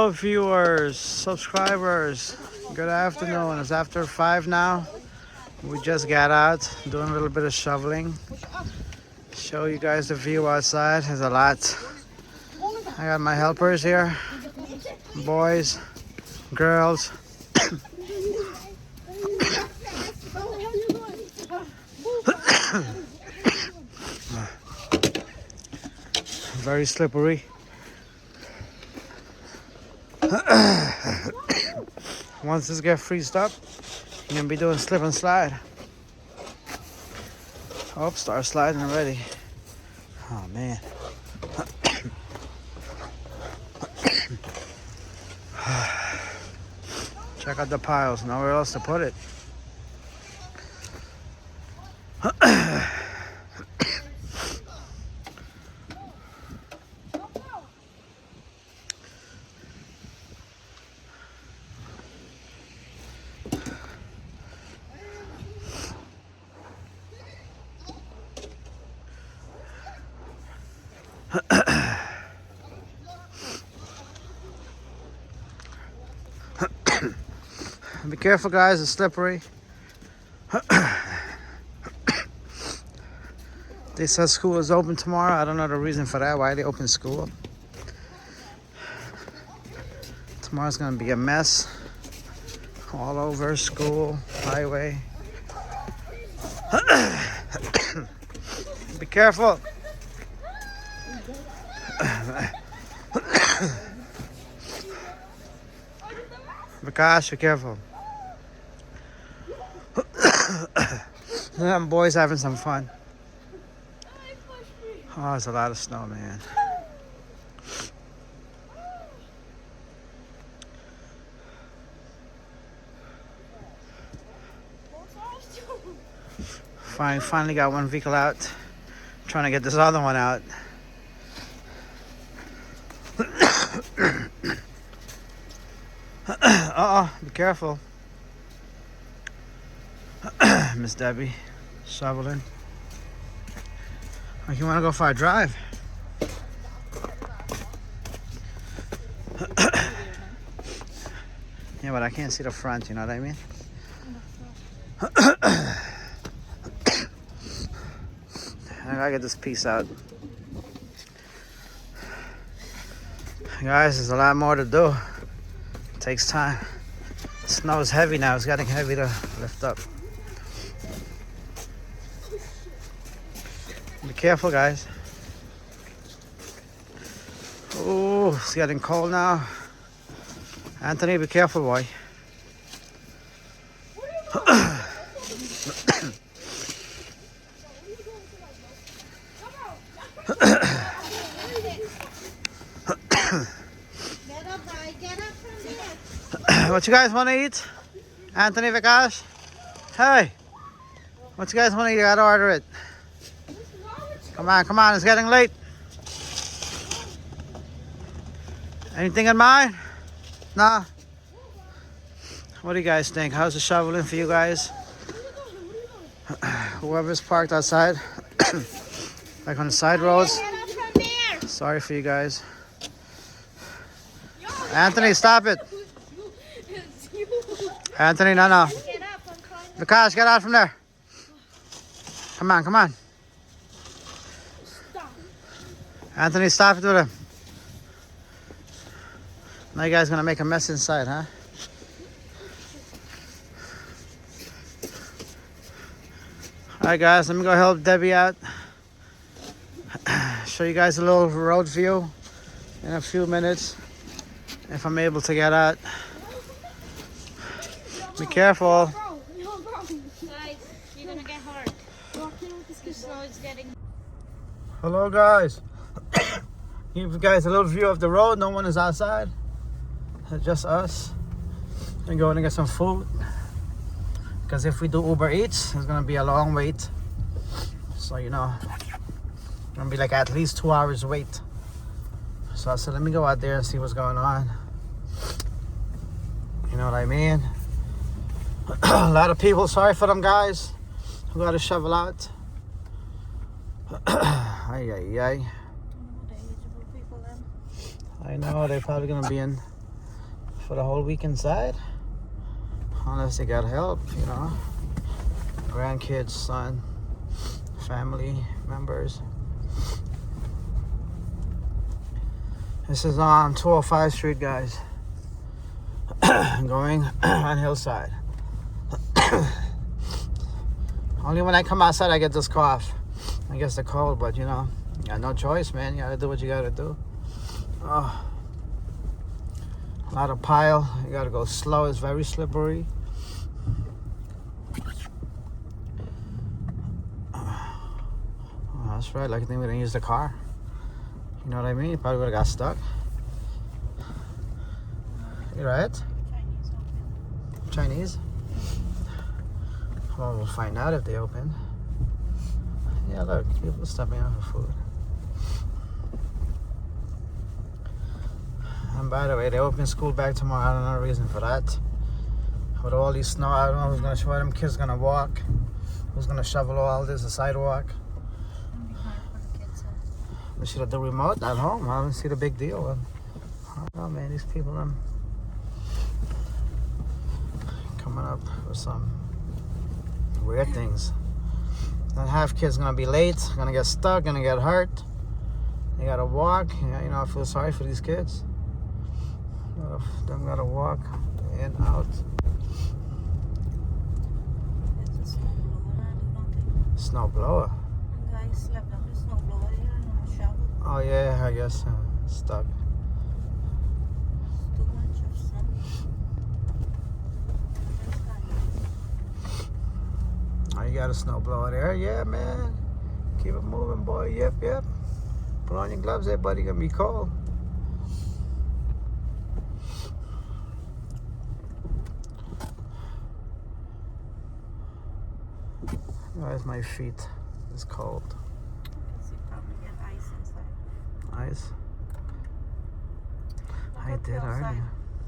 Hello viewers, subscribers, good afternoon. It's after 5 now. We just got out doing a little bit of shoveling. Show you guys the view outside. There's a lot. I got my helpers here, boys, girls. Very slippery. Once this gets freezed up, you're gonna be doing slip and slide. Oh, start sliding already. Oh man. Check out the piles, nowhere else to put it. Be careful guys, it's slippery. They said school is open tomorrow. I don't know the reason for that, why they open school. Tomorrow's gonna be a mess. All over school, highway. Be careful. Gosh, be careful. Them boys having some fun. Oh, there's a lot of snow, man. Finally got one vehicle out. Trying to get this other one out. Be careful. Miss Debbie, shoveling. Oh, you want to go for a drive? Yeah, but I can't see the front, you know what I mean? I gotta get this piece out. Guys, there's a lot more to do. It takes time. Snow is heavy now. It's getting heavy to lift up. Be careful, guys. Oh, it's getting cold now. Anthony, be careful, boy. What you guys want to eat? Anthony, Vikash? Hey, what you guys want to eat? You gotta order it. Come on, it's getting late. Anything in mind? Nah? What do you guys think? How's the shoveling for you guys? Whoever's parked outside, like on the side roads. Sorry for you guys. Anthony, stop it. Anthony, no. Vikash, get out from there. Come on. Anthony, stop it with him. Now you guys gonna make a mess inside, huh? Alright guys, let me go help Debbie out. Show you guys a little road view in a few minutes. If I'm able to get out. Be careful. Guys, you're gonna get hurt. The snow is getting... Hello guys. Give you guys a little view of the road. No one is outside. It's just us. We're going to get some food. Because if we do Uber Eats, it's gonna be a long wait. So you know, it's gonna be like at least 2 hours wait. So I said, let me go out there and see what's going on. You know what I mean? A lot of people, sorry for them guys who got to shovel out. Ay. I know they're probably gonna be in for the whole week inside. Unless they got help, you know. Grandkids, son, family members. This is on 205 Street, guys. Going on Hillside. Only when I come outside I get this cough. I guess the cold, but you know, you got no choice, man. You gotta do what you gotta do. Oh. A lot of pile. You gotta go slow. It's very slippery. Oh, that's right. Like I think we didn't use the car. You know what I mean? You probably would have got stuck. You right? Chinese? Well, we'll find out if they open. Yeah, look, people stopping out for food. And by the way, they open school back tomorrow. I don't know the reason for that. With all these snow, I don't know who's gonna show them kids gonna walk. Who's gonna shovel all this, the sidewalk. We should have the remote at home. I don't see the big deal. I don't know, man. These people, coming up with some weird things. And half kids gonna be late, gonna get stuck, gonna get hurt. They gotta walk. You know, I feel sorry for these kids. Them gotta walk in, out. Snow blower. Oh yeah, I guess stuck. Too much of sun. Oh, you got a snow blower there? Yeah, man. Keep it moving, boy. Yep. Put on your gloves there, buddy. Gonna be cold. Where's my feet? It's cold. Because you probably get ice inside. Ice? Look I at did the outside. already.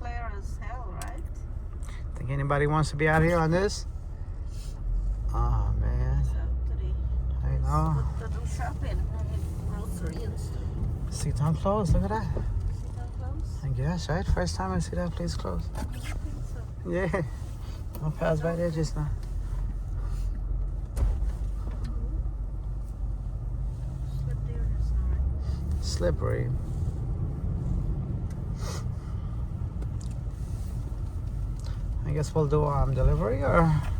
Clear as hell, right? Think anybody wants to be out here on this? Oh, man. So today, I know. to do shopping and grocery and stuff. See town closed. Look at that. See that close? I guess, right? First time I see that place closed. I don't think so. Yeah. I'll pass by there just now. Slip there just now, right? Slippery. I guess we'll do delivery or I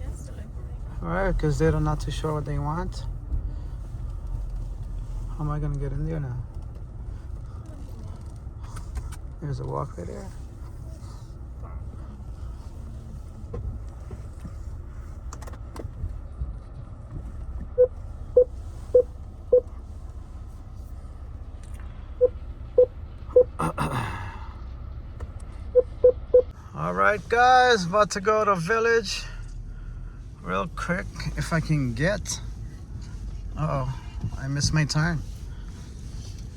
guess delivery. alright, because they're not too sure what they want. How am I gonna get in there now? There's a walkway there. Alright guys, about to go to Village real quick if I can get. Uh-oh, I missed my turn.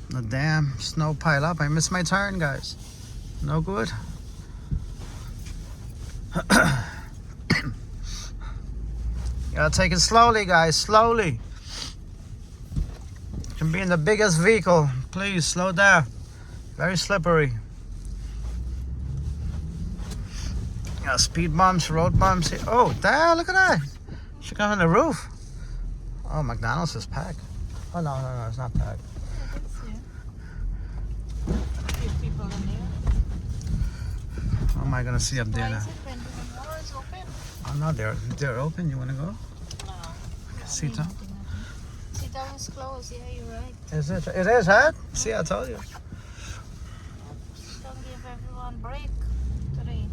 The damn snow pile up. I missed my turn, guys. No good. Gotta take it slowly, guys, slowly. You can be in the biggest vehicle. Please slow down. Very slippery. Got speed bumps, road bumps here. Oh, damn, look at that. She got on the roof. Oh, McDonald's is packed. Oh, no, it's not packed. A few people in there. What am I going to see up there Why now? is it when the door is open? Oh, no, they're open. You want to go? No. See, Tom? Sit down is closed. Yeah, you're right. Is it? It is, huh? See, I told you. Don't give everyone break today.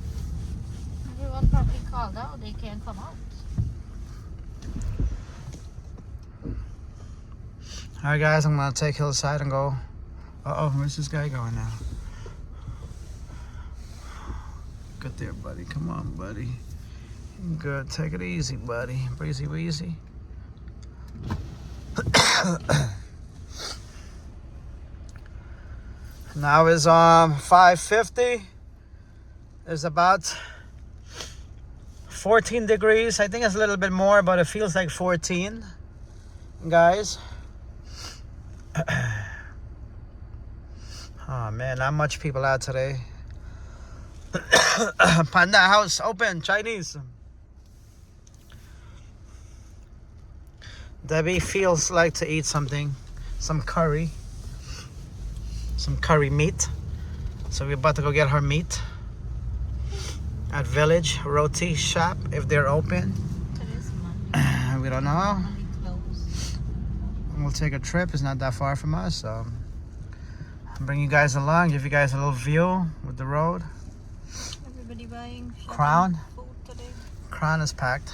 Everyone probably called out. They can't come out. All right, guys, I'm going to take Hillside and go. Uh-oh, where's this guy going now? Good there, buddy. Come on, buddy. Good. Take it easy, buddy. Breezy weezy. Now is 5:50. It's about 14 degrees. I think it's a little bit more, but it feels like 14, guys. Oh man, not much people out today. Panda house open, Chinese. Debbie feels like to eat something, some curry meat. So we're about to go get her meat at Village Roti Shop if they're open. Today's Monday. We don't know. Monday closed. We'll take a trip. It's not that far from us, so I'll bring you guys along, give you guys a little view with the road. Everybody buying Crown. food today. Crown is packed.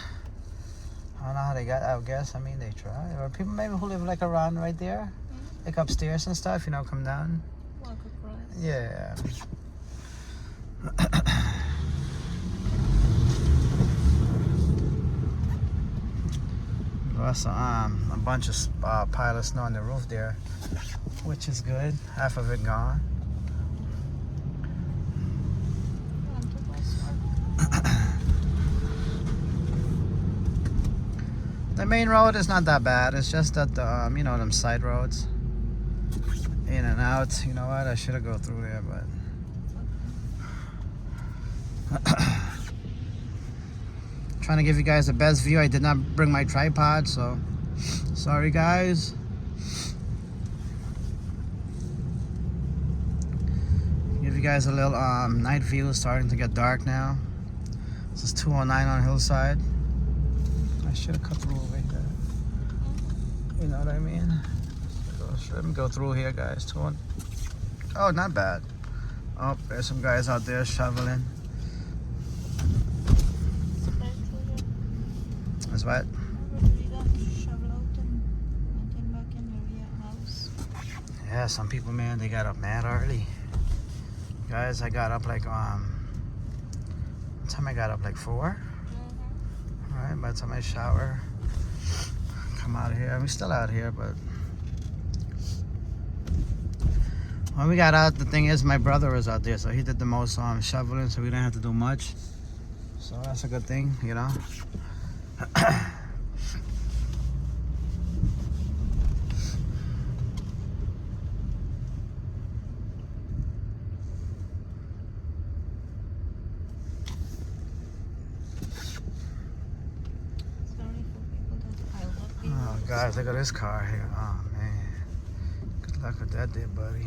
I don't know how they got. I guess. I mean, they try. Or people maybe who live like around right there, like upstairs and stuff. You know, come down. Walk across. Yeah. Also, a bunch of pile of snow on the roof there, which is good. Half of it gone. The main road is not that bad. It's just that the you know, them side roads, in and out. You know what? I should have go through there, but trying to give you guys the best view. I did not bring my tripod, so sorry guys. Give you guys a little night view. It's starting to get dark now. This is 209 on Hillside. I should have cut through over here. You know what I mean? Let me go through here, guys. Oh, not bad. Oh, there's some guys out there shoveling. That's what? Yeah, some people, man, they got up mad early. Guys, I got up like what time I got up? Like 4. Alright, by the time I shower, come out of here. We're still out here, but when we got out, the thing is my brother was out there, so he did the most shoveling, so we didn't have to do much. So that's a good thing, you know. Oh, guys, look at this car here. Oh, man. Good luck with that there, buddy.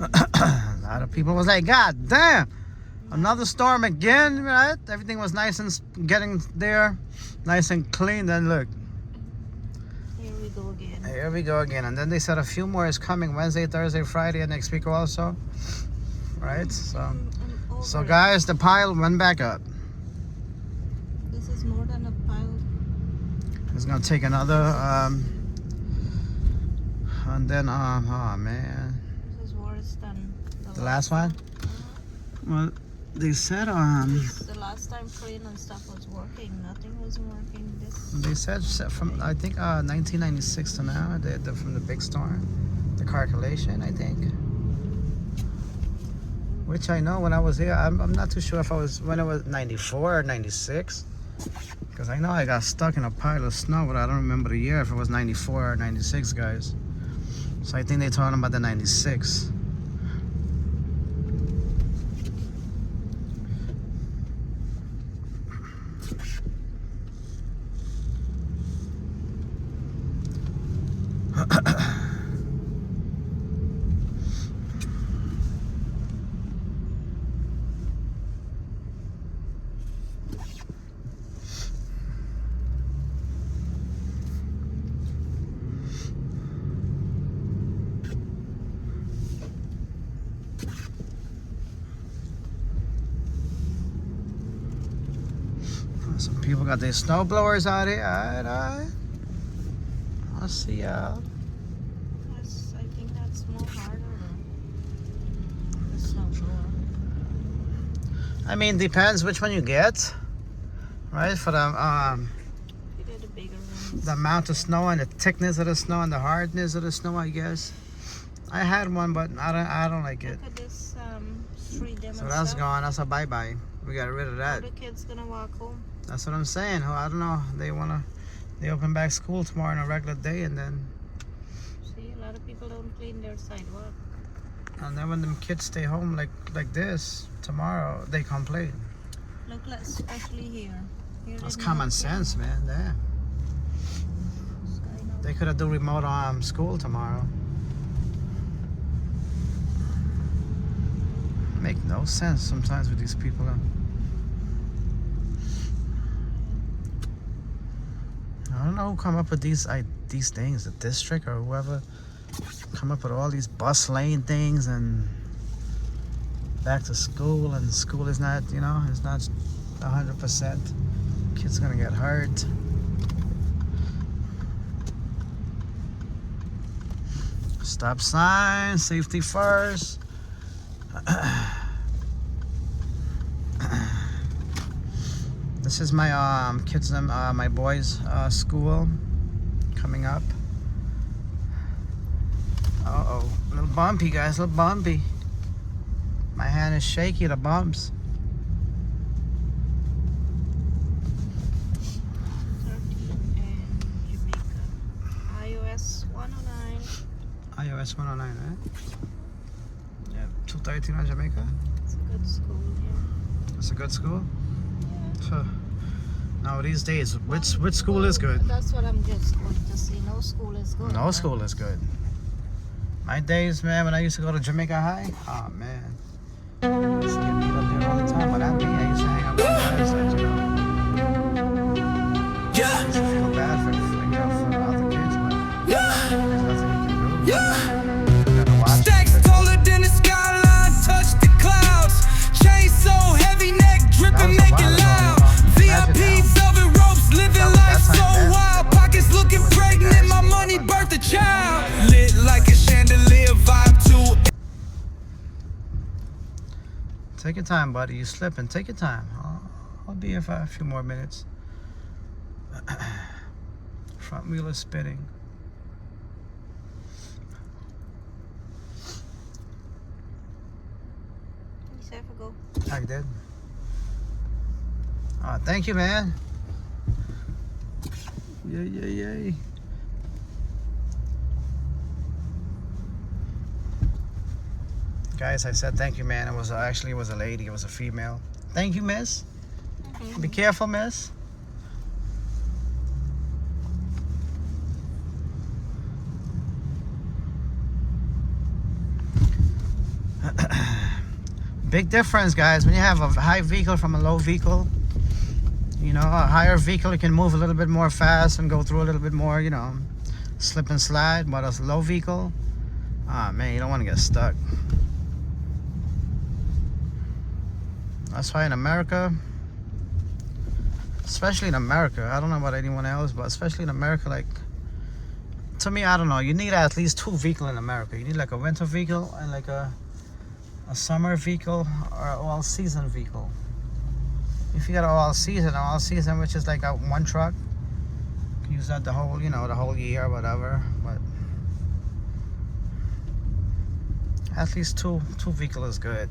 A lot of people was like, God damn, another storm again, right? Everything was nice and getting there, nice and clean. Then look. Here we go again. Here we go again. And then they said a few more is coming Wednesday, Thursday, Friday, and next week also. Right? So guys, the pile went back up. This is more than a pile. It's gonna take another and then oh man. This is worse than The last one? Well, they said the last time crane and stuff was working, nothing was working. they said from I think 1996 to now, from the big storm, the calculation, I think. Which I know when I was here, I'm not too sure if when it was 94 or 96. Because I know I got stuck in a pile of snow, but I don't remember the year, if it was 94 or 96, guys. So I think they're talking about the 96. Some people got their snow blowers out here. Alright. I'll see y'all. I think that's more harder than the snow blower. I mean, depends which one you get, right? For the You get the bigger ones. the amount of snow and the thickness of the snow and the hardness of the snow, I guess. I had one, but I don't like it. Look at this freedom. So that's gone. That's a bye-bye. We got rid of that. How the kids gonna walk home? That's what I'm saying. I don't know. They open back school tomorrow on a regular day, and then people don't clean their sidewalk. And then when them kids stay home like this tomorrow, they complain. Look, especially here. That's common sense, man. There. They could have do remote school tomorrow. Make no sense sometimes with these people. I don't know who come up with these things, the district or whoever come up with all these bus lane things and back to school, and school is not, it's not 100%. Kids gonna get hurt. Stop sign, safety first. This is my kids, my boys' school coming up. Uh-oh, a little bumpy, guys, a little bumpy. My hand is shaky, the bumps. 13 and Jamaica. iOS 109. iOS 109, right? Yeah, 213 on Jamaica. It's a good school here. It's a good school. Yeah. Huh. Now these days, which school is good? That's what I'm just going to see. No school is good. No school is good. My days, man, when I used to go to Jamaica High, oh man, I used to get beat up there all the time. But not me, I used to hang out with guys that, I used to feel bad for the other kids, but there's nothing you can do. You gotta watch. Stacks taller than the skyline, touch the clouds. Chain so heavy, neck dripping, make it loud. VIP velvet ropes, living life so wild. Pockets looking pregnant, my money birthed a child. Lit like a chandelier, vibe to. Take your time, buddy. You slipping. Take your time. I'll be here for a few more minutes. Front wheel is spinning. You said for go. I did. Thank you, man. Yay, yay, yay. Guys, I said thank you, man. It was actually, it was a lady. It was a female. Thank you, miss. Be careful, miss. Big difference, guys, when you have a high vehicle from a low vehicle. A higher vehicle, you can move a little bit more fast and go through a little bit more, slip and slide. But a low vehicle, man, you don't want to get stuck. That's why in America, especially in America, I don't know about anyone else, but especially in America, like, to me, I don't know, you need at least 2 vehicles in America. You need like a winter vehicle and like a summer vehicle or an all-season vehicle. If you got an all-season, which is like one truck, you can use that the whole, the whole year or whatever. But at least two vehicles is good.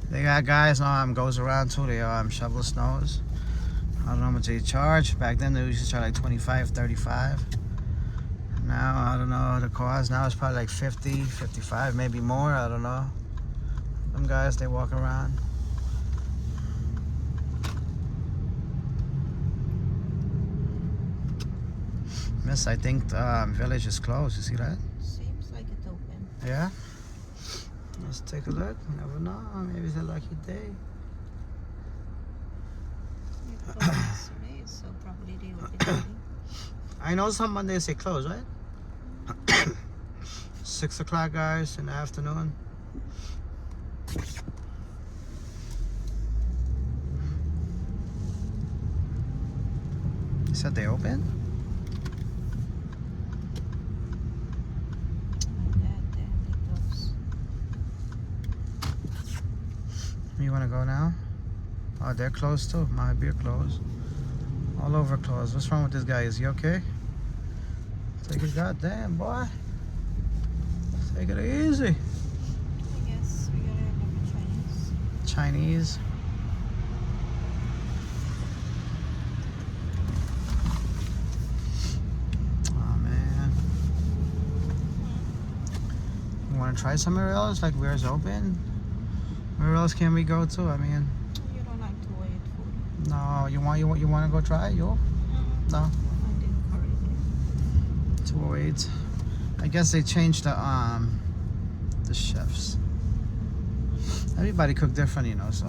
They got guys goes around too. They shovel snows. I don't know how much they charge. Back then they used to charge like 25, 35. Now I don't know the cost. Now it's probably like 50, 55, maybe more. I don't know. Them guys, they walk around. Miss, I think the village is closed. You see that? Seems like it's open. Yeah. Let's take a look. You never know. Maybe it's a lucky day. It closed yesterday, so probably they open today. I know some Mondays say close, right? 6 o'clock, guys, in the afternoon. You said they open? You want to go now? Oh, they're closed too. My beer closed. All over closed. What's wrong with this guy? Is he okay? Take his goddamn boy. Take it easy. I guess we gotta end up with Chinese. Chinese. Oh man. You want to try somewhere else? Like where's open? Where else can we go to? I mean, You don't like to wait food. no. You want to go try? You? No. I didn't curry it. 208. I guess they changed the chefs. Everybody cook different, you know, so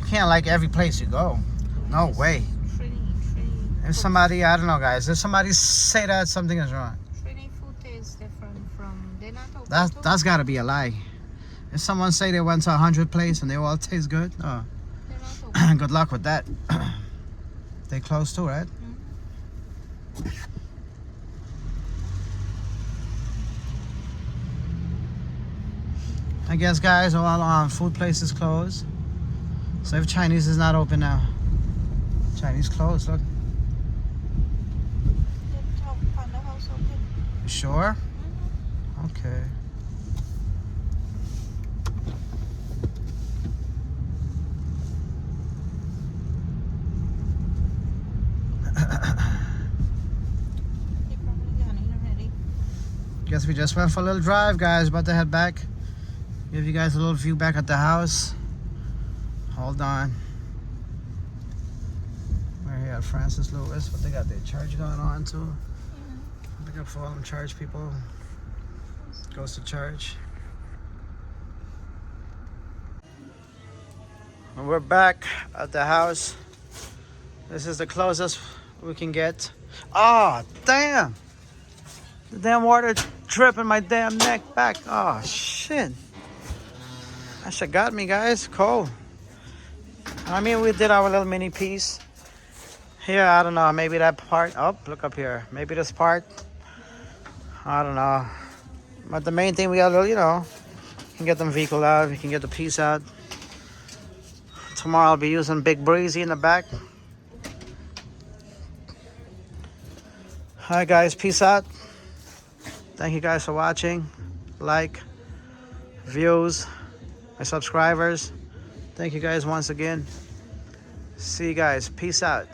you can't like every place you go. No way. If somebody, I don't know, guys, if somebody say that something is wrong, Trini food tastes different from. They're not open that's got to be a lie. If someone say they went to 100 places and they all taste good, oh, They're not open. good luck with that. They close too, right? I guess, guys, all food places closed. So if Chinese is not open now, Chinese closed. Look, Yeah, Top Panda House open. you sure? Okay. They probably gone in already. Guess we just went for a little drive, guys. About to head back. Give you guys a little view back at the house. Hold on. We're here at Francis Lewis, but they got their church going on too. Look up for all them church people. Goes to church. And we're back at the house. This is the closest we can get. Oh, damn! The damn water dripping my damn neck back. Oh, shit. That shit got me, guys. Cold. I mean, we did our little mini piece. Here, I don't know. Maybe that part. Oh, look up here. Maybe this part. I don't know. But the main thing we got, you know, can get them vehicle out. We can get the piece out. Tomorrow I'll be using Big Breezy in the back. Alright, guys. Peace out. Thank you guys for watching. Like, views, my subscribers. Thank you guys once again. See you guys. Peace out.